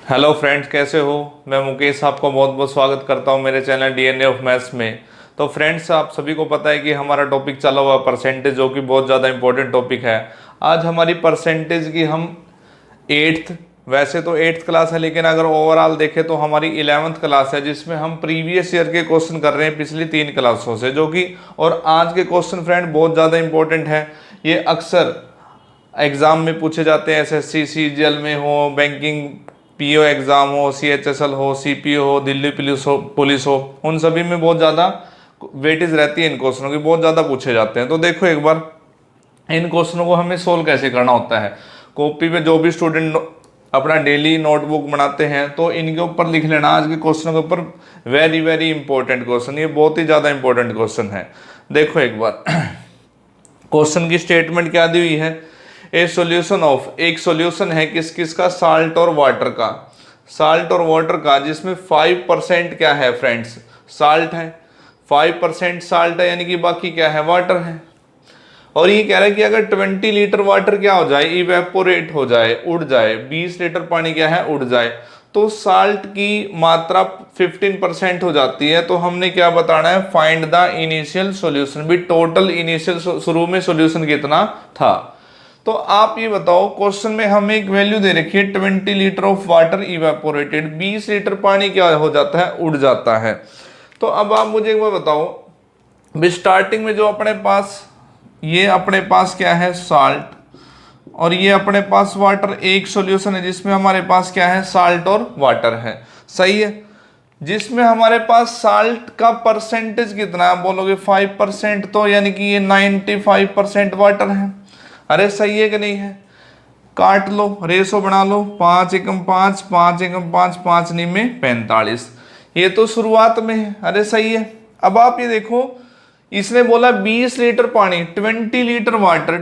Hello friends, कैसे हो। मैं मुकेश आपका बहुत बहुत स्वागत करता हूं मेरे चैनल डीएनए ऑफ मैथ्स में। तो फ्रेंड्स, आप सभी को पता है कि हमारा टॉपिक चला हुआ परसेंटेज, जो कि बहुत ज़्यादा इंपॉर्टेंट टॉपिक है। आज हमारी परसेंटेज की हम एट्थ, वैसे तो एट्थ क्लास है, लेकिन अगर ओवरऑल देखें तो हमारी 11th क्लास है, जिसमें हम प्रीवियस ईयर के क्वेश्चन कर रहे हैं पिछली 3 क्लासों से, जो कि और आज के क्वेश्चन फ्रेंड बहुत ज़्यादा इंपॉर्टेंट है। ये अक्सर एग्जाम में पूछे जाते हैं, एसएससी सीजीएल में हो, बैंकिंग पीओ एग्जाम हो, सीएचएसएल हो, सीपीओ हो, दिल्ली पुलिस हो, उन सभी में बहुत ज़्यादा वेटेज रहती है इन क्वेश्चनों की, बहुत ज़्यादा पूछे जाते हैं। तो देखो एक बार इन क्वेश्चनों को हमें सोल्व कैसे करना होता है। कॉपी पे जो भी स्टूडेंट अपना डेली नोटबुक बनाते हैं तो इनके ऊपर लिख लेना आज के क्वेश्चनों के ऊपर, वेरी वेरी इंपॉर्टेंट क्वेश्चन, ये बहुत ही ज़्यादा इंपॉर्टेंट क्वेश्चन है। देखो एक बार क्वेश्चन की स्टेटमेंट क्या दी हुई है। ए सॉल्यूशन ऑफ, एक सॉल्यूशन है किस किस का, साल्ट और वाटर का, साल्ट और वाटर का, जिसमें 5% क्या है फ्रेंड्स, साल्ट है, 5% साल्ट है, यानी कि बाकी क्या है, वाटर है। और ये कह रहा है कि अगर 20 लीटर वाटर क्या हो जाए, इवेपोरेट हो जाए, उड़ जाए, 20 लीटर पानी क्या है, उड़ जाए, तो साल्ट की मात्रा 15% हो जाती है। तो हमने क्या बताना है, फाइंड द इनिशियल सॉल्यूशन, भी टोटल इनिशियल शुरू में सॉल्यूशन कितना था। तो आप ये बताओ, क्वेश्चन में हमें एक वैल्यू दे रखी है 20 litre of water evaporated, 20 litre पानी क्या हो जाता है, उड़ जाता है। तो अब आप मुझे एक बार बताओ, भी स्टार्टिंग में जो अपने पास, ये अपने पास क्या है, साल्ट, और ये अपने पास वाटर, एक सॉल्यूशन है जिसमें हमारे पास क्या है, साल्ट और वाटर है, सही है। जिसमें हमारे पास साल्ट का परसेंटेज कितना है, आप बोलोगे 5%, तो यानी कि ये 95% वाटर है। अरे सही है कि नहीं है, काट लो, रेशो बना लो, 5 एकम 5, 5 एकम 5, 5 निमे 45, ये तो शुरुआत में है। अरे सही है। अब आप ये देखो, इसने बोला 20 लीटर पानी, 20 लीटर वाटर,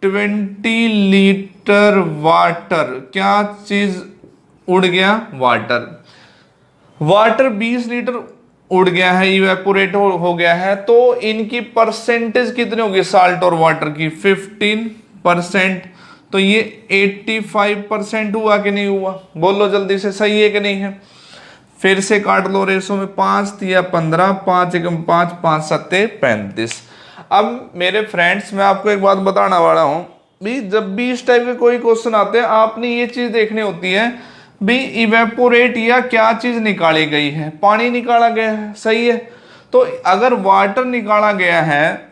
20 लीटर वाटर, क्या चीज उड़ गया, वाटर, वाटर 20 लीटर उड़ गया है, इवेपोरेट हो गया है। तो इनकी परसेंटेज कितनी होगी, साल्ट और वाटर की, 15%। तो ये 85% हुआ कि नहीं हुआ, बोलो जल्दी से, सही है कि नहीं है। फिर से काट लो, रेशो में 5 तिया 15, 5 एकम 5, 5 सत्ते 35। अब मेरे फ्रेंड्स, मैं आपको एक बात बताना वाला हूं, भी जब भी इस टाइप के कोई क्वेश्चन आते हैं, आपने ये चीज देखनी होती है, भी इवेपोरेट या क्या चीज निकाली गई है, पानी निकाला गया है, सही है। तो अगर वाटर निकाला गया है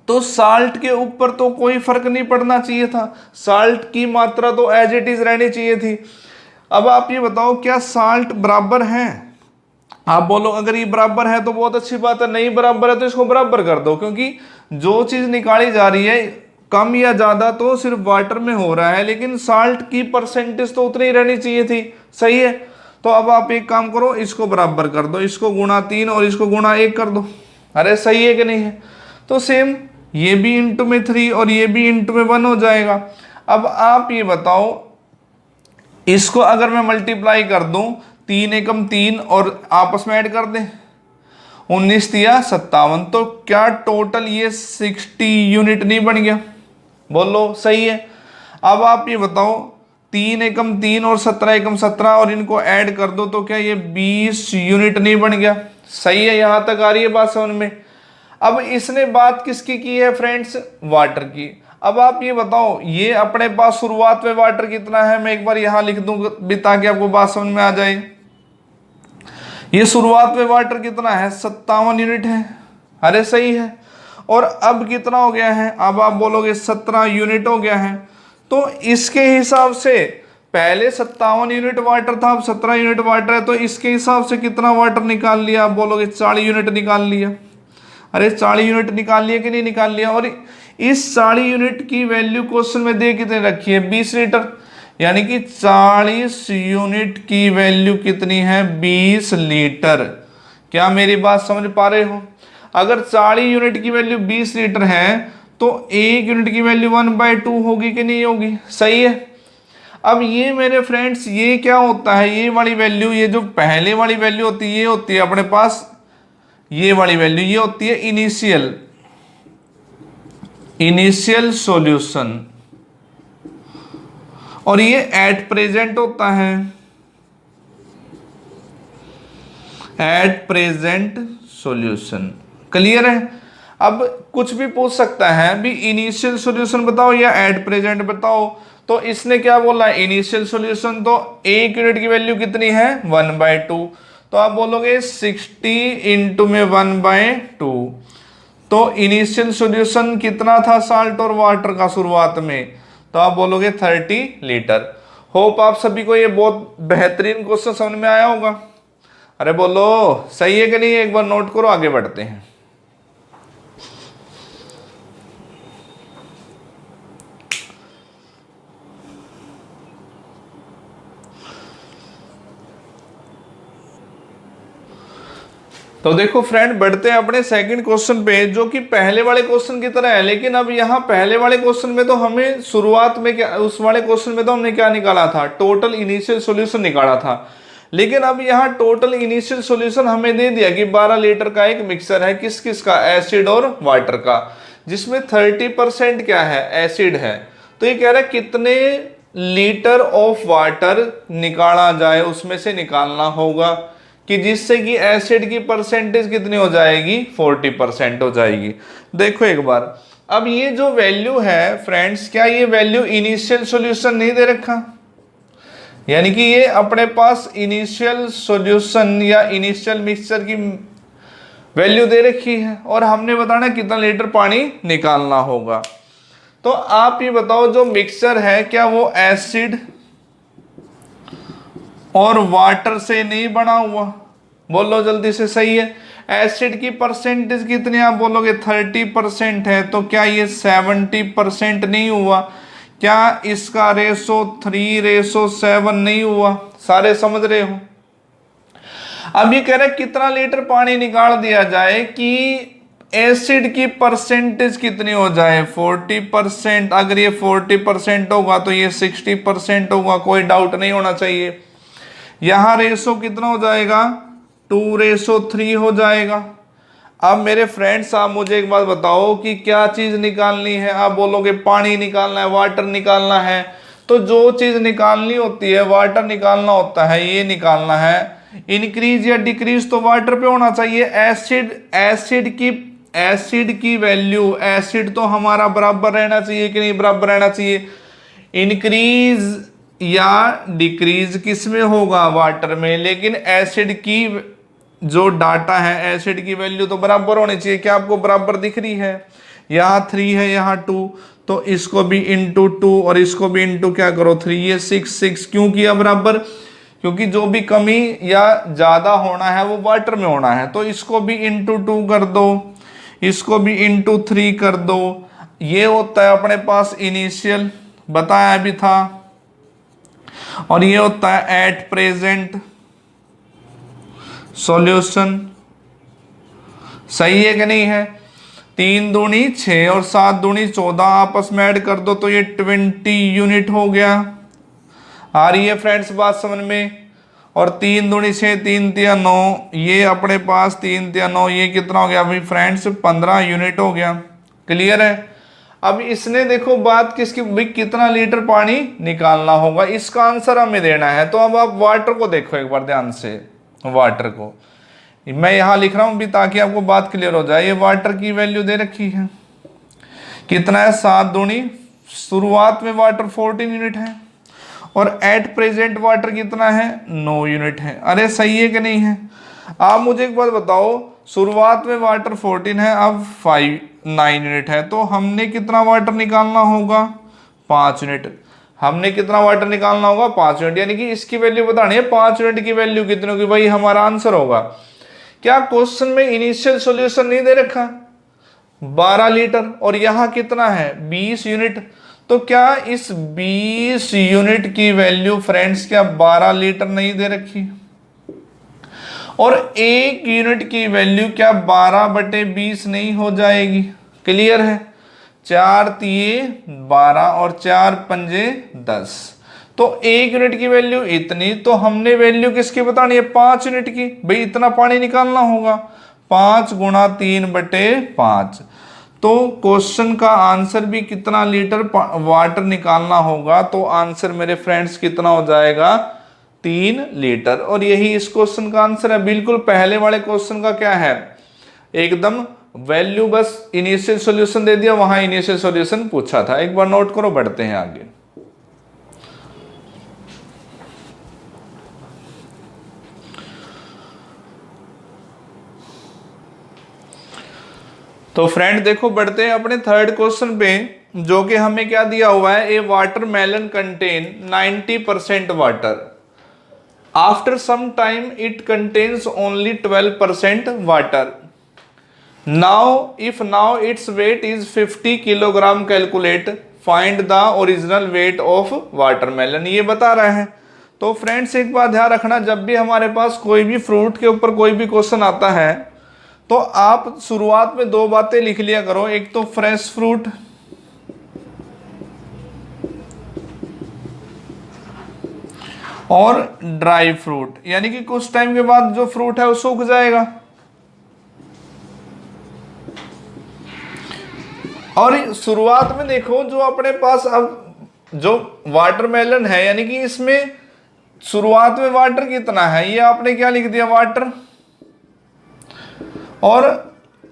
तो साल्ट के ऊपर तो कोई फर्क नहीं पड़ना चाहिए था, साल्ट की मात्रा तो एज इट इज रहनी चाहिए थी। अब आप ये बताओ, क्या साल्ट बराबर है, आप बोलो अगर ये बराबर है तो बहुत अच्छी बात है, नहीं बराबर है तो इसको बराबर कर दो, क्योंकि जो चीज निकाली जा रही है कम या ज्यादा तो सिर्फ वाटर में हो रहा है, लेकिन साल्ट की परसेंटेज तो उतनी ही रहनी चाहिए थी, सही है। तो अब आप एक काम करो, इसको बराबर कर दो, इसको गुणा 3 और इसको गुणा 1 कर दो। अरे सही है कि नहीं है। तो सेम ये भी इंटू में 3 और ये भी इंटू में 1 हो जाएगा। अब आप ये बताओ, इसको अगर मैं मल्टीप्लाई कर दूं, 3 एकम 3 और आपस में ऐड कर दें, 19 तिया 57, तो क्या टोटल ये 60 यूनिट नहीं बन गया, बोलो सही है। अब आप ये बताओ, 3 एकम 3 और 17 एकम 17 और इनको ऐड कर दो, तो क्या ये 20 यूनिट नहीं बन गया, सही है। यहां तक आ रही है बात समझ में। अब इसने बात किसकी की है फ्रेंड्स, वाटर की। अब आप ये बताओ, ये अपने पास शुरुआत में वाटर कितना है, मैं एक बार यहां लिख दूं भी ताकि आपको बात समझ में आ जाए। ये शुरुआत में वाटर कितना है, 57 यूनिट है। अरे सही है। और अब कितना हो गया है, अब आप बोलोगे 17 यूनिट हो गया है। तो इसके हिसाब से पहले 57 यूनिट वाटर था, अब 17 यूनिट वाटर है, तो इसके हिसाब से कितना वाटर निकाल लिया, आप बोलोगे 40 यूनिट निकाल लिया। अरे 40 यूनिट निकाल लिया कि नहीं निकाल लिया। और इस 40 यूनिट की वैल्यू क्वेश्चन में दे कितने रखी है, 20 लीटर, यानी कि 40 यूनिट की वैल्यू कितनी है, 20 लीटर। क्या मेरी बात समझ पा रहे हो। अगर 40 यूनिट की वैल्यू 20 लीटर है तो 1 यूनिट की वैल्यू 1/2 होगी कि नहीं होगी, सही है। अब ये मेरे फ्रेंड्स, ये क्या होता है, ये वाली वैल्यू, ये जो पहले वाली वैल्यू होती है, ये होती है अपने पास, ये वाली वैल्यू ये होती है इनिशियल सॉल्यूशन, और ये एट प्रेजेंट होता है, एट प्रेजेंट सॉल्यूशन। क्लियर है। अब कुछ भी पूछ सकता है भी, इनिशियल सॉल्यूशन बताओ या एट प्रेजेंट बताओ। तो इसने क्या बोला, इनिशियल सॉल्यूशन, तो एक यूनिट की वैल्यू कितनी है 1/2, तो आप बोलोगे 60 इंटू में 1/2। तो इनिशियल सॉल्यूशन कितना था साल्ट और वाटर का शुरुआत में, तो आप बोलोगे 30 लीटर। होप आप सभी को ये बहुत बेहतरीन क्वेश्चन समझ में आया होगा। अरे बोलो सही है कि नहीं, एक बार नोट करो, आगे बढ़ते हैं। तो देखो फ्रेंड, बढ़ते हैं अपने सेकंड क्वेश्चन पे, जो कि पहले वाले क्वेश्चन की तरह है, लेकिन अब यहाँ पहले वाले क्वेश्चन में तो हमें शुरुआत में क्या, उस वाले क्वेश्चन में तो हमने क्या निकाला था, टोटल इनिशियल सॉल्यूशन निकाला था। लेकिन अब यहाँ टोटल इनिशियल सॉल्यूशन हमें दे दिया कि 12 लीटर का एक मिक्सर है, किस किस का, एसिड और वाटर का, जिसमें 30% क्या है, एसिड है। तो ये कह रहा है कितने लीटर ऑफ वाटर निकाला जाए, उसमें से निकालना होगा कि जिससे कि एसिड की परसेंटेज कितनी हो जाएगी, 40% हो जाएगी। देखो एक बार, अब ये जो वैल्यू है फ्रेंड्स, क्या ये वैल्यू इनिशियल सॉल्यूशन नहीं दे रखा, यानी कि ये अपने पास इनिशियल सॉल्यूशन या इनिशियल मिक्सचर की वैल्यू दे रखी है, और हमने बताना कितना लीटर पानी निकालना होगा। तो आप ये बताओ, जो मिक्सचर है क्या वो एसिड और वाटर से नहीं बना हुआ, बोलो जल्दी से, सही है। एसिड की परसेंटेज कितनी, आप बोलोगे 30% है, तो क्या ये 70% नहीं हुआ, क्या इसका रेशो 3:7 नहीं हुआ, सारे समझ रहे हो। अब ये कह रहे कितना लीटर पानी निकाल दिया जाए कि एसिड की परसेंटेज कितनी हो जाए, 40%। अगर ये 40% होगा तो ये 60% होगा, कोई डाउट नहीं होना चाहिए। यहां रेशो कितना हो जाएगा, 2:3 हो जाएगा। अब मेरे फ्रेंड्स, आप मुझे एक बात बताओ कि क्या चीज निकालनी है, आप बोलोगे पानी निकालना है, वाटर निकालना है। तो जो चीज निकालनी होती है, वाटर निकालना होता है, ये निकालना है। इंक्रीज या डिक्रीज तो वाटर पे होना चाहिए। एसिड की वैल्यू, एसिड तो हमारा बराबर रहना चाहिए कि नहीं, बराबर रहना चाहिए। इंक्रीज या डिक्रीज किस में होगा, वाटर में, लेकिन एसिड की जो डाटा है, एसिड की वैल्यू तो बराबर होनी चाहिए। क्या आपको बराबर दिख रही है, यहाँ 3 है, यहाँ 2, तो इसको भी इंटू 2 और इसको भी इंटू क्या करो 3, ये 6 क्यों किया बराबर, क्योंकि जो भी कमी या ज्यादा होना है वो वाटर में होना है। तो इसको भी इंटू 2 कर दो, इसको भी इंटू 3 कर दो। ये होता है अपने पास इनिशियल, बताया भी था, और ये होता है एट प्रेजेंट सॉल्यूशन। सही है कि नहीं है। 3 दूनी 6 और 7 दूनी 14 आपस में ऐड कर दो तो ये 20 यूनिट हो गया। आ रही है फ्रेंड्स बात समझ में। और 3 दूनी 6, 3 तिया 9, ये अपने पास 3 तिया 9, ये कितना हो गया अभी फ्रेंड्स, 15 यूनिट हो गया। क्लियर है। अब इसने देखो बात किसकी, भाई कितना लीटर पानी निकालना होगा, इसका आंसर हमें देना है। तो अब आप वाटर को देखो एक बार ध्यान से, वाटर को मैं यहां लिख रहा हूं भी ताकि आपको बात क्लियर हो जाए। ये वाटर की वैल्यू दे रखी है, कितना है 7 दूनी, शुरुआत में वाटर 14 यूनिट है, और एट प्रेजेंट वाटर कितना है 9 यूनिट है। अरे सही है कि नहीं है। आप मुझे एक बात बताओ, शुरुआत में वाटर 14 है, अब 9 यूनिट है, तो हमने कितना वाटर निकालना होगा 5 यूनिट। हमने कितना वाटर निकालना होगा 5 यूनिट, यानी कि इसकी वैल्यू बतानी है 5 यूनिट की वैल्यू कितनी होगी, भाई हमारा आंसर होगा। क्या क्वेश्चन में इनिशियल सॉल्यूशन नहीं दे रखा 12 लीटर, और यहां कितना है 20 यूनिट। तो क्या इस 20 यूनिट की वैल्यू फ्रेंड्स क्या 12 लीटर नहीं दे रखी, और 1 यूनिट की वैल्यू क्या 12/20 नहीं हो जाएगी। क्लियर है। 4 तिये 12 और 4 पंजे 10, तो 1 यूनिट की वैल्यू इतनी। तो हमने वैल्यू किसकी बतानी है 5 यूनिट की, भाई इतना पानी निकालना होगा, 5 गुणा 3/5। तो क्वेश्चन का आंसर भी कितना लीटर वाटर निकालना होगा, तो आंसर मेरे फ्रेंड्स कितना हो जाएगा 3 लीटर। और यही इस क्वेश्चन का आंसर है। बिल्कुल पहले वाले क्वेश्चन का क्या है, एकदम वैल्यू बस इनिशियल सॉल्यूशन दे दिया, वहां इनिशियल सॉल्यूशन पूछा था। एक बार नोट करो, बढ़ते हैं आगे। तो फ्रेंड देखो, बढ़ते हैं अपने थर्ड क्वेश्चन पे, जो कि हमें क्या दिया हुआ है, a watermelon contain 90% water, after some time it contains only 12% water. Now its weight is 50 kilogram, calculate find the original weight of watermelon, ये बता रहा है। तो फ्रेंड्स एक बात ध्यान रखना, जब भी हमारे पास कोई भी फ्रूट के ऊपर कोई भी क्वेश्चन आता है तो आप शुरुआत में 2 बातें लिख लिया करो, एक तो फ्रेश फ्रूट और ड्राई फ्रूट, यानी कि कुछ टाइम के बाद जो फ्रूट है वो सूख जाएगा। और शुरुआत में देखो, जो अपने पास अब जो वाटरमेलन है, यानी कि इसमें शुरुआत में वाटर कितना है, ये आपने क्या लिख दिया, वाटर, और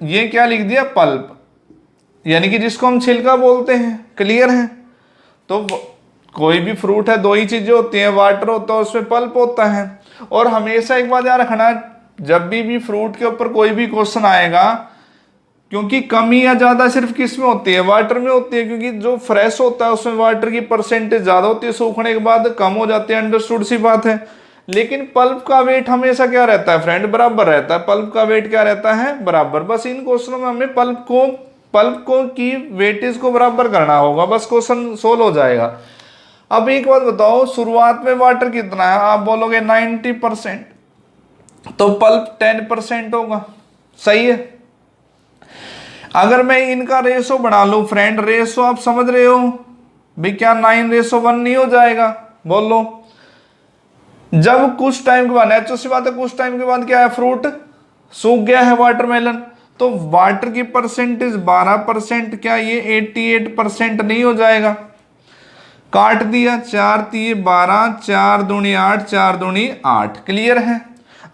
ये क्या लिख दिया, पल्प, यानी कि जिसको हम छिलका बोलते हैं। क्लियर है? तो कोई भी फ्रूट है, 2 ही चीजें होती हैं, वाटर होता है, उसमें पल्प होता है। और हमेशा एक बात याद रखना, जब भी फ्रूट के ऊपर कोई भी क्वेश्चन आएगा, क्योंकि कमी या ज्यादा सिर्फ किस में होती है, वाटर में होती है, क्योंकि जो फ्रेश होता है उसमें वाटर की परसेंटेज ज्यादा होती है, सूखने के बाद कम हो जाती है, अंडरस्टूड सी बात है। लेकिन पल्प का वेट हमेशा क्या रहता है फ्रेंड, बराबर रहता है। पल्प का वेट क्या रहता है, बराबर। बस इन क्वेश्चनों में हमें पल्प को की वेटेज को बराबर करना होगा, बस क्वेश्चन सोल्व हो जाएगा। अब एक बात बताओ, शुरुआत में वाटर कितना है, आप बोलोगे 90%, तो पल्प 10% होगा, सही है। अगर मैं इनका रेशो बना लूं फ्रेंड, रेशो आप समझ रहे हो भाई, क्या 9:1 नहीं हो जाएगा, बोलो। जब कुछ टाइम के बाद, नेचुरल सी बात है, कुछ टाइम के बाद क्या है, फ्रूट सूख गया है वाटरमेलन, तो वाटर की परसेंटेज 12%, क्या ये 88% नहीं हो जाएगा? काट दिया, 4 3 12, 4 दूनी 8, 4 दूनी 8। क्लियर है?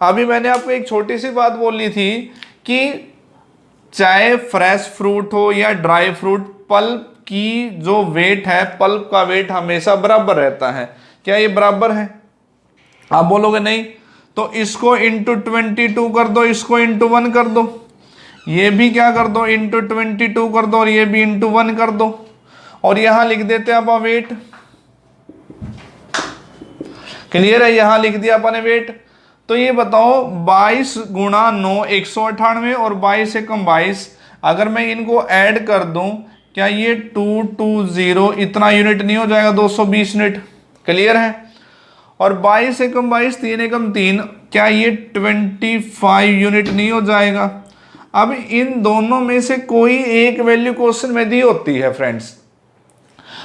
अभी मैंने आपको एक छोटी सी बात बोली थी कि चाहे फ्रेश फ्रूट हो या ड्राई फ्रूट, पल्प की जो वेट है, पल्प का वेट हमेशा बराबर रहता है। क्या ये बराबर है? आप बोलोगे नहीं, तो इसको इंटू 22 कर दो, इसको इंटू 1 कर दो, ये भी क्या कर दो, इंटू 22 कर दो, और ये भी इंटू 1 कर दो, और यहां लिख देते हैं आप वेट। क्लियर है? यहां लिख दिया अपने वेट। तो ये बताओ, 22 गुणा 9 198, और 22 से कम 22, अगर मैं इनको ऐड कर दूं, क्या ये 220 इतना यूनिट नहीं हो जाएगा, 220 यूनिट? क्लियर है? और 22 से कम 22, 3 एकम 3, क्या ये 25 यूनिट नहीं हो जाएगा? अब इन दोनों में से कोई एक वैल्यू क्वेश्चन में दी होती है फ्रेंड्स।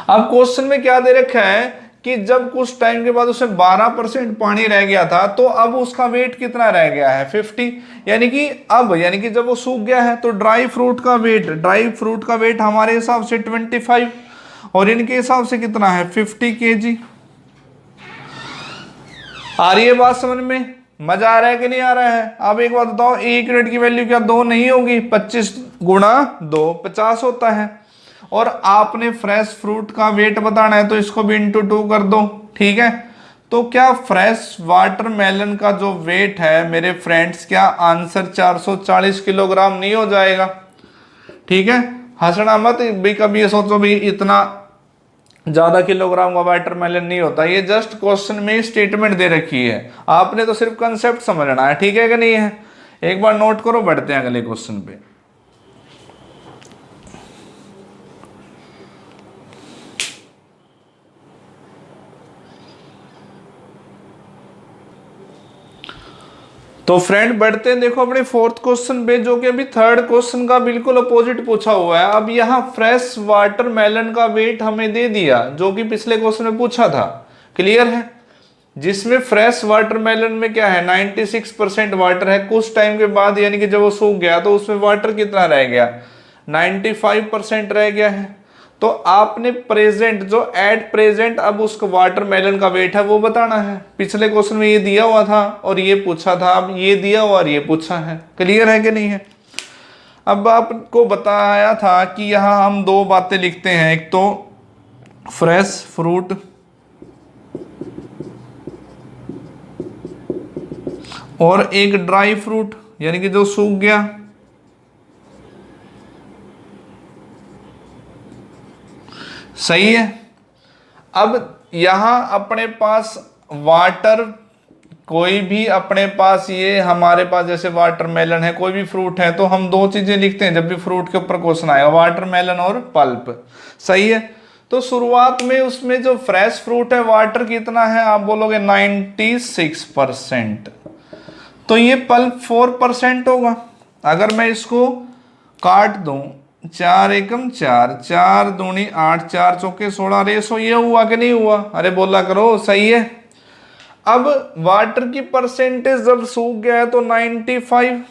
अब क्वेश्चन में क्या दे रखा है कि जब कुछ टाइम के बाद उसमें 12% पानी रह गया था, तो अब उसका वेट कितना रह गया है, 50। यानी कि जब वो सूख गया है, तो ड्राई फ्रूट का वेट हमारे हिसाब से 25, और इनके हिसाब से कितना है, 50 kg। आ रही है बात समझ में? मजा आ रहा है कि नहीं आ रहा है? अब एक बात बताओ, 1 यूनिट की वैल्यू क्या 2 नहीं होगी? 25 गुणा 2 50 होता है। और आपने फ्रेश फ्रूट का वेट बताना है, तो इसको भी इंटू 2 कर दो। ठीक है? तो क्या फ्रेश वाटरमेलन का जो वेट है मेरे फ्रेंड्स, क्या आंसर 440 किलोग्राम नहीं हो जाएगा? ठीक है? हंसना मत भी, कभी ये सोचो भी इतना ज्यादा किलोग्राम का वाटरमेलन नहीं होता। ये जस्ट क्वेश्चन में स्टेटमेंट दे रखी है, आपने तो सिर्फ कंसेप्ट समझना है। ठीक है कि नहीं है? एक बार नोट करो, बढ़ते हैं अगले क्वेश्चन पे। तो फ्रेंड बढ़ते हैं, देखो अपने फोर्थ क्वेश्चन पे, जो कि अभी थर्ड क्वेश्चन का बिल्कुल अपोजिट पूछा हुआ है। अब यहाँ फ्रेश वाटरमेलन का वेट हमें दे दिया, जो कि पिछले क्वेश्चन में पूछा था। क्लियर है? जिसमें फ्रेश वाटरमेलन में क्या है, 96% वाटर है। कुछ टाइम के बाद, यानी कि जब वो सूख गया, तो उसमें वाटर कितना रह गया, 95% रह गया है। तो आपने प्रेजेंट जो एट प्रेजेंट अब उसका वाटरमेलन का वेट है वो बताना है। पिछले क्वेश्चन में ये दिया हुआ था और ये पूछा था, अब ये दिया हुआ और ये पूछा है। क्लियर है कि नहीं है? अब आपको बताया था कि यहां हम दो बातें लिखते हैं, एक तो फ्रेश फ्रूट और एक ड्राई फ्रूट, यानी कि जो सूख गया। सही है। अब यहां अपने पास वाटर, कोई भी अपने पास, ये हमारे पास जैसे वाटरमेलन है, कोई भी फ्रूट है, तो हम दो चीजें लिखते हैं जब भी फ्रूट के ऊपर क्वेश्चन आएगा, वाटरमेलन और पल्प। सही है। तो शुरुआत में उसमें जो फ्रेश फ्रूट है वाटर कितना है, आप बोलोगे 96%, तो ये पल्प 4% होगा। अगर मैं इसको काट दूं, 4 एकम 4, 4 दूनी 8, 4 चौके 16, रेशो ये हुआ कि नहीं हुआ? अरे बोला करो। सही है। अब वाटर की परसेंटेज जब सूख गया है तो 95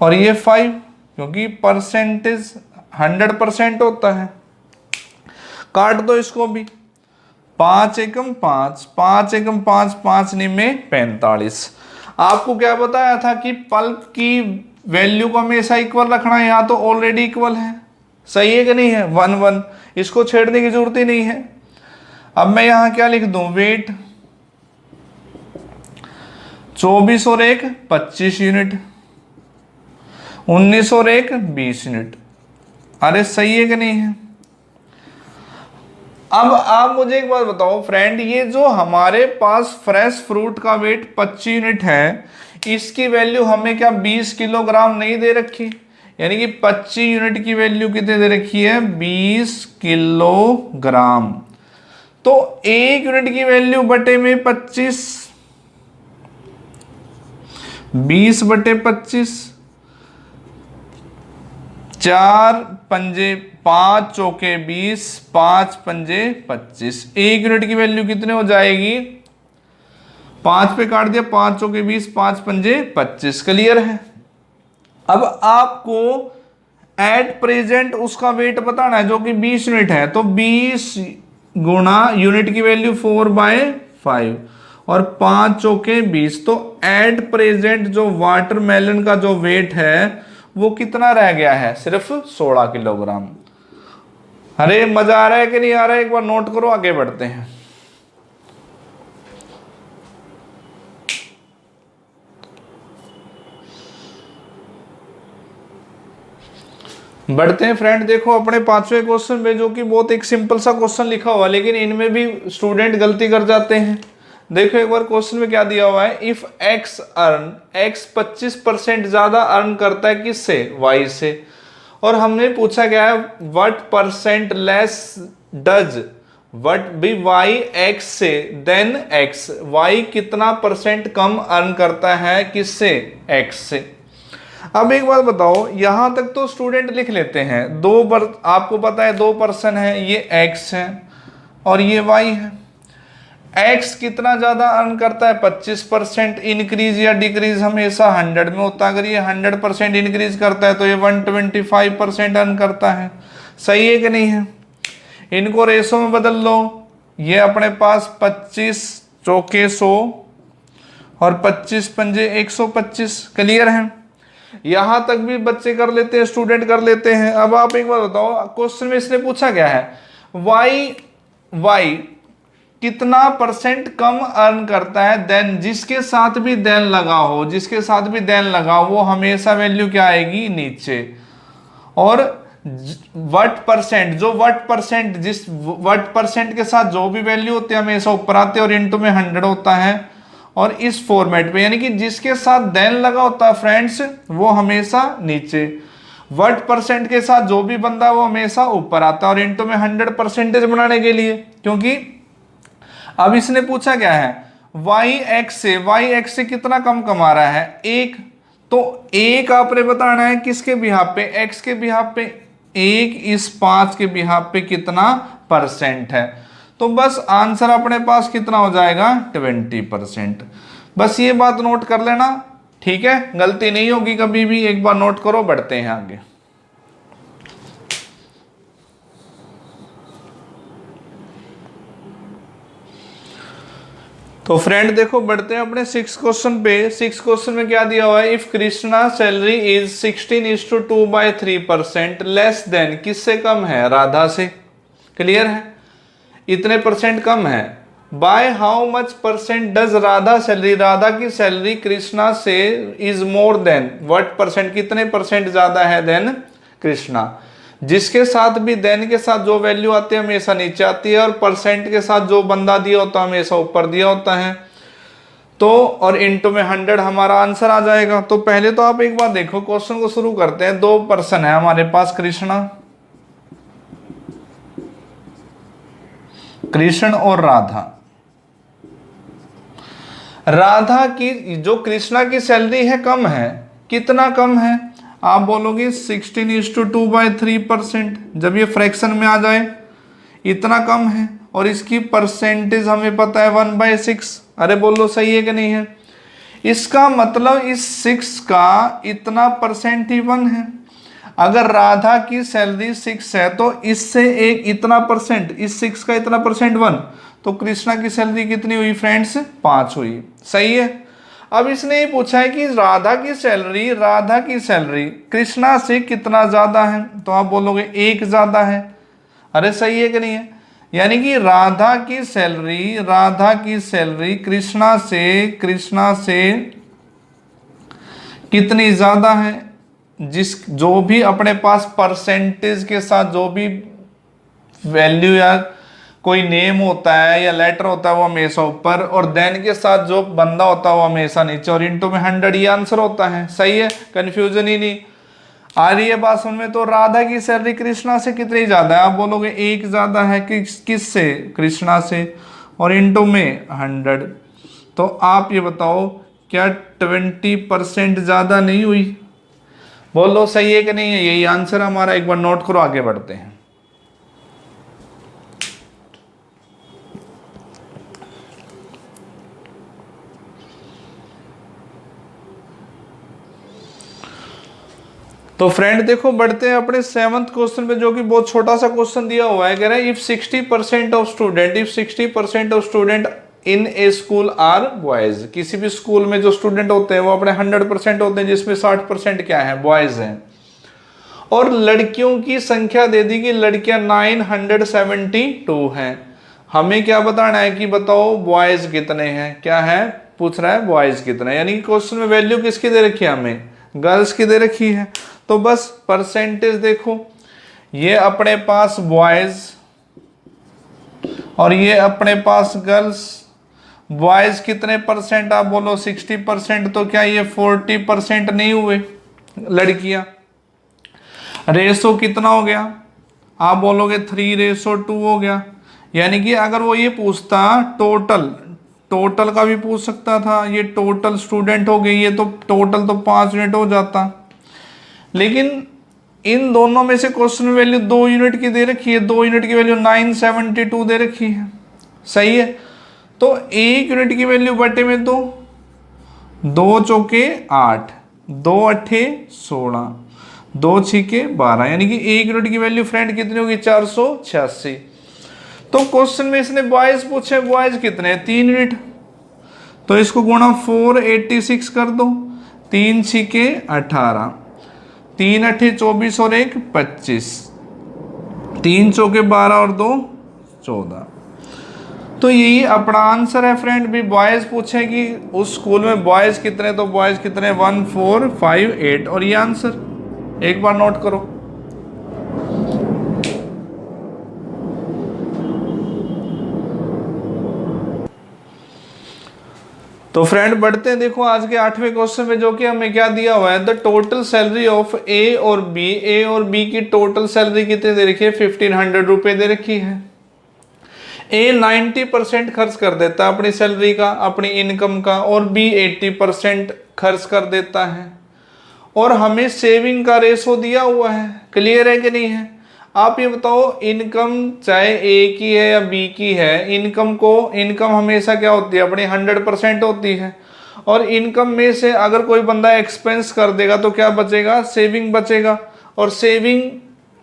और ये 5, क्योंकि परसेंटेज 100% होता है। काट दो इसको भी, 5 एकम 5, 5 एकम 5, 5 निमे 45। आपको क्या बताया था कि पल्प की वैल्यू को हमेशा इक्वल रखना है, यहाँ तो ऑलरेडी इक्वल है। सही है कि नहीं है? 1 1, इसको छेड़ने की जरूरत ही नहीं है। अब मैं यहां क्या लिख दूं, वेट 24 और 1 25 यूनिट, 19 और 1 20 यूनिट। अरे सही है कि नहीं है? अब आप मुझे एक बात बताओ फ्रेंड, ये जो हमारे पास फ्रेश फ्रूट का वेट 25 यूनिट है, इसकी वैल्यू हमें क्या 20 किलोग्राम नहीं दे रखी? यानी कि 25 यूनिट की वैल्यू कितने दे रखी है? 20 किलोग्राम। तो 1 यूनिट की वैल्यू बटे में 25, 20 बटे 25, 4 पंजे 5 चौके 20, 5 पंजे 25। 1 यूनिट की वैल्यू कितने हो जाएगी? 5 पे काट दिया, 5 चौके 20, 5 पंजे 25। क्लियर है? अब आपको एट प्रेजेंट उसका वेट बताना है जो कि 20 यूनिट है, तो 20 गुणा यूनिट की वैल्यू 4/5 और 5 चौके 20, तो एट प्रेजेंट जो वाटरमेलन का जो वेट है वो कितना रह गया है? सिर्फ 16 किलोग्राम। अरे मजा आ रहा है कि नहीं आ रहा है? एक बार नोट करो, आगे बढ़ते हैं। बढ़ते हैं फ्रेंड। देखो अपने पांचवें क्वेश्चन में, जो कि बहुत एक सिंपल सा क्वेश्चन लिखा हुआ है, लेकिन इनमें भी स्टूडेंट गलती कर जाते हैं। देखो एक बार क्वेश्चन में क्या दिया हुआ है, इफ एक्स अर्न, एक्स 25% ज्यादा अर्न करता है किससे? वाई से। और हमने पूछा क्या है, what percent less does what be Y X से देन एक्स, वाई कितना परसेंट कम अर्न करता है किससे? एक्स से। अब एक बात बताओ, यहां तक तो स्टूडेंट लिख लेते हैं, आपको पता है 2 पर्सन है, ये एक्स है और ये वाई है। एक्स कितना ज्यादा अर्न करता है? 25%। इंक्रीज या डिक्रीज हमेशा 100 में होता है। अगर ये 100% इंक्रीज करता है तो ये 125% अर्न करता है। सही है कि नहीं है? इनको रेशो में बदल लो, ये अपने पास 25 चौके 100 और 25 पंजे 125। क्लियर है? यहां तक भी बच्चे कर लेते हैं, स्टूडेंट कर लेते हैं। अब आप एक बार बताओ, क्वेश्चन में इसने पूछा क्या है, वाई कितना परसेंट कम अर्न करता है देन, जिसके साथ भी देन लगा हो, जिसके साथ भी देन लगा हो वो हमेशा वैल्यू क्या आएगी? नीचे। और व्हाट परसेंट, जो व्हाट परसेंट, जिस व्हाट परसेंट के साथ जो भी वैल्यू होती है हमेशा ऊपर आते हैं और इनटू में 100 होता है। और इस फॉर्मेट पे, यानी कि जिसके साथ देन लगा होता है फ्रेंड्स वो हमेशा नीचे, व्हाट परसेंट के साथ जो भी बंदा वो हमेशा ऊपर आता है और इनटू में 100% बनाने के लिए। क्योंकि अब इसने पूछा क्या है, वाई एक्स से कितना कम कमा रहा है? 1। तो 1 आपने बताना है किसके बिहाफ पे? एक्स के बिहाफ पे। 1 इस 5 के बिहाफ पे कितना परसेंट है? तो बस आंसर अपने पास कितना हो जाएगा? 20%। बस ये बात नोट कर लेना, ठीक है? गलती नहीं होगी कभी भी, एक बार नोट करो। बढ़ते हैं आगे। तो फ्रेंड देखो बढ़ते हैं अपने 6 क्वेश्चन पे। 6 क्वेश्चन में क्या दिया हुआ है, if Krishna salary is 16:2/3% less than, किससे कम है, राधा से। क्लियर है, इतने परसेंट कम है। By how much percent does Radha salary, Radha की सैलरी कृष्णा से is more than what percent, कितने परसेंट ज्यादा है देन कृष्णा। जिसके साथ भी देन के साथ जो वैल्यू आती है हमेशा नीचे आती है, और परसेंट के साथ जो बंदा दिया होता है हमेशा ऊपर दिया होता है। तो और इनटू में 100 हमारा आंसर आ जाएगा। तो पहले तो आप एक बार देखो, क्वेश्चन को शुरू करते हैं। 2 पर्सन है हमारे पास, कृष्ण और राधा। राधा की जो कृष्णा की सैलरी है कम है, कितना कम है, आप बोलोगे 16:2/3%। जब ये फ्रैक्शन में आ जाए इतना कम है, और इसकी परसेंटेज हमें पता है 1/6। अरे बोलो सही है कि नहीं है। इसका मतलब इस 6 का इतना परसेंट ही 1 है। अगर राधा की सैलरी 6 है तो इससे एक इतना परसेंट, इस 6 का इतना परसेंट 1, तो कृष्णा की सैलरी कितनी हुई फ्रेंड्स, 5 हुई। सही है। अब इसने ये पूछा है कि राधा की सैलरी कृष्णा से कितना ज्यादा है, तो आप बोलोगे 1 ज्यादा है। अरे सही है कि नहीं है। यानी कि राधा की सैलरी कृष्णा से कितनी ज्यादा है। जो भी अपने पास परसेंटेज के साथ जो भी वैल्यू या कोई नेम होता है या लेटर होता है वो हमेशा ऊपर, और देन के साथ जो बंदा होता है वो हमेशा नीचे, और इनटू में 100 ये आंसर होता है। सही है, कंफ्यूजन ही नहीं आ रही है बात समझ में। तो राधा की सैलरी कृष्णा से कितनी ज्यादा है, आप बोलोगे 1 ज्यादा है। किससे, कृष्णा से, और इनटू में 100। तो आप ये बताओ क्या 20% ज्यादा नहीं हुई, बोलो सही है कि नहीं है। यही आंसर हमारा, एक बार नोट करो, आगे बढ़ते हैं। तो फ्रेंड देखो बढ़ते हैं अपने 7th क्वेश्चन पे, जो कि बहुत छोटा सा क्वेश्चन दिया हुआ है। कह रहा है if 60% of student in a school are boys, किसी भी स्कूल में जो स्टूडेंट होते हैं वो अपने 100% होते हैं, जिसमें 60% क्या है, बॉयज हैं। और लड़कियों की संख्या दे दी कि लड़कियां 972 हैं। हमें क्या बताना है कि बताओ बॉयज कितने हैं, क्या है पूछ रहा है, बॉयज कितने। यानी कि क्वेश्चन में वैल्यू किसकी दे रखी है, हमें गर्ल्स की दे रखी है। तो बस परसेंटेज देखो, ये अपने पास बॉयज और ये अपने पास गर्ल्स। बॉयज कितने परसेंट, आप बोलो 60%, तो क्या ये 40% नहीं हुए लड़कियां। रेशो कितना हो गया, आप बोलोगे 3:2 हो गया। यानी कि अगर वो ये पूछता टोटल का भी पूछ सकता था, ये टोटल स्टूडेंट हो गए, ये तो टोटल तो 5 यूनिट हो जाता। लेकिन इन दोनों में से क्वेश्चन में वैल्यू 2 यूनिट की दे रखी है, 2 यूनिट की वैल्यू 972 दे रखी है। सही है। तो 1 यूनिट की वैल्यू बटे में 2, 2 चौके 8, 2 अट्ठे 16, 2 छीके 12, यानी कि 1 यूनिट की वैल्यू फ्रेंड कितनी होगी, 486। तो क्वेश्चन में इसने बॉयज पूछे, बॉयज कितने हैं, 3 यूनिट। तो इसको गुणा 486 कर दो, 3 छीके 18, 3 अट्ठे 24 और 1 25, 3 चौके 12 और 2 14। तो यही अपना आंसर है फ्रेंड। भी बॉयज पूछे कि उस स्कूल में बॉयज कितने, तो बॉयज कितने 1458, और ये आंसर एक बार नोट करो। तो फ्रेंड बढ़ते हैं, देखो आज के 8वें क्वेश्चन में, जो कि हमें क्या दिया हुआ है, द टोटल सैलरी ऑफ ए और बी की टोटल सैलरी कितनी दे रखी है, 1500 रुपए दे रखी है। ए 90% खर्च कर देता है अपनी सैलरी का, अपनी इनकम का, और बी 80% खर्च कर देता है। और हमें सेविंग का रेशो दिया हुआ है। क्लियर है कि नहीं है। आप ये बताओ, इनकम चाहे ए की है या बी की है, इनकम हमेशा क्या होती है, अपनी 100% होती है। और इनकम में से अगर कोई बंदा एक्सपेंस कर देगा तो क्या बचेगा, सेविंग बचेगा। और सेविंग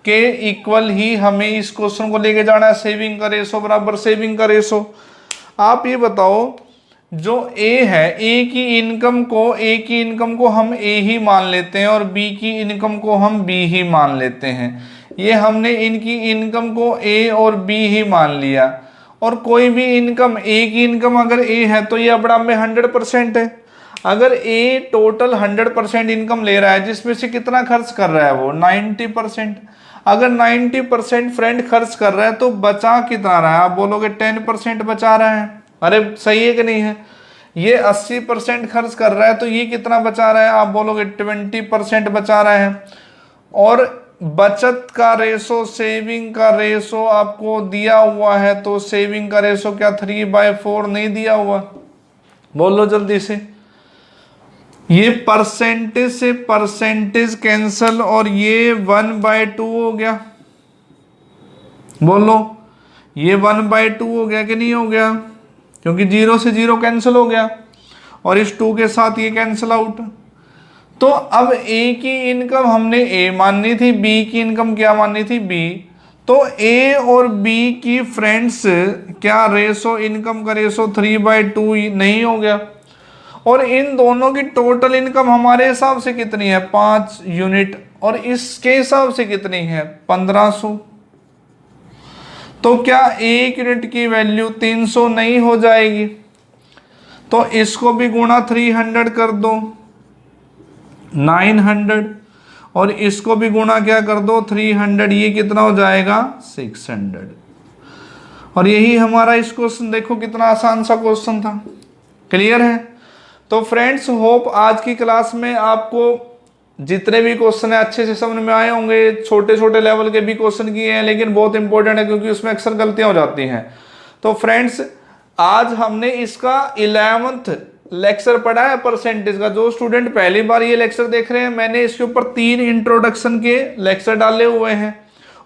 के इक्वल ही हमें इस क्वेश्चन को लेके जाना है, सेविंग का रेशो बराबर सेविंग का रेशो। आप ये बताओ, जो ए है, ए की इनकम को हम ए ही मान लेते हैं और बी की इनकम को हम बी ही मान लेते हैं। ये हमने इनकी इनकम को ए और बी ही मान लिया। और कोई भी इनकम, ए की इनकम अगर ए है तो ये अपना में 100% है। अगर ए टोटल 100% इनकम ले रहा है, जिसमें से कितना खर्च कर रहा है वो 90%। अगर 90% फ्रेंड खर्च कर रहा है तो बचा कितना रहा है? आप बोलोगे 10% बचा रहा है। अरे सही है कि नहीं है? ये 80% खर्च कर रहा है तो ये कितना बचा रहा है? आप बोलोगे 20% बचा रहा है। और बचत का रेशो, सेविंग का रेशो आपको दिया हुआ है, तो सेविंग का रेशो क्या 3/4 नहीं दिया हुआ? बोलो जल्दी से। ये परसेंटेज से परसेंटेज कैंसल और ये 1/2 हो गया। बोलो, ये 1/2 हो गया कि नहीं हो गया? क्योंकि 0 से 0 कैंसिल हो गया और इस 2 के साथ ये कैंसिल आउट। तो अब ए की इनकम हमने ए माननी थी, बी की इनकम क्या माननी थी? बी। तो ए और बी की फ्रेंड्स क्या रेशो, इनकम का रेशो 3/2 नहीं हो गया? और इन दोनों की टोटल इनकम हमारे हिसाब से कितनी है? 5 यूनिट। और इसके हिसाब से कितनी है? 1500। तो क्या 1 यूनिट की वैल्यू 300 नहीं हो जाएगी? तो इसको भी गुणा 300 कर दो, 900। और इसको भी गुणा क्या कर दो? 300। ये कितना हो जाएगा? 600। और यही हमारा इस क्वेश्चन, देखो कितना आसान सा क्वेश्चन था। क्लियर है? तो फ्रेंड्स, होप आज की क्लास में आपको जितने भी क्वेश्चन है अच्छे से समझ में आए होंगे। छोटे छोटे लेवल के भी क्वेश्चन किए हैं, लेकिन बहुत इंपॉर्टेंट है क्योंकि उसमें अक्सर गलतियां हो जाती हैं। तो फ्रेंड्स, आज हमने इसका 11th लेक्चर पढ़ा है परसेंटेज का। जो स्टूडेंट पहली बार ये लेक्चर देख रहे हैं, मैंने इसके ऊपर 3 इंट्रोडक्शन के लेक्चर डाले हुए हैं।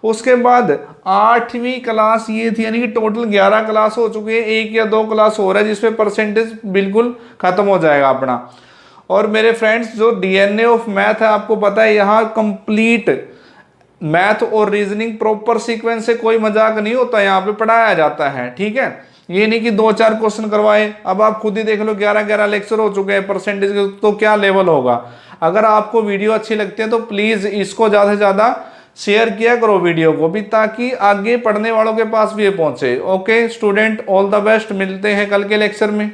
उसके बाद 8वीं क्लास ये थी, यानी कि टोटल 11 क्लास हो चुकी है। 1 या 2 क्लास हो रहा है जिसमें परसेंटेज बिल्कुल खत्म हो जाएगा अपना। और मेरे फ्रेंड्स, जो डीएनए ऑफ मैथ है, आपको पता है यहाँ कंप्लीट मैथ और रीजनिंग प्रॉपर सीक्वेंस से कोई मजाक नहीं होता, यहाँ पे पढ़ाया जाता है। ठीक है, ये नहीं कि 2-4 क्वेश्चन करवाए। अब आप खुद ही देख लो, 11 लेक्चर हो चुके हैं परसेंटेज के, तो क्या लेवल होगा। अगर आपको वीडियो अच्छी लगती है तो प्लीज इसको ज्यादा से ज्यादा शेयर किया करो वीडियो को भी, ताकि आगे पढ़ने वालों के पास भी ये पहुंचे। Okay student, all the best. मिलते हैं कल के लेक्चर में।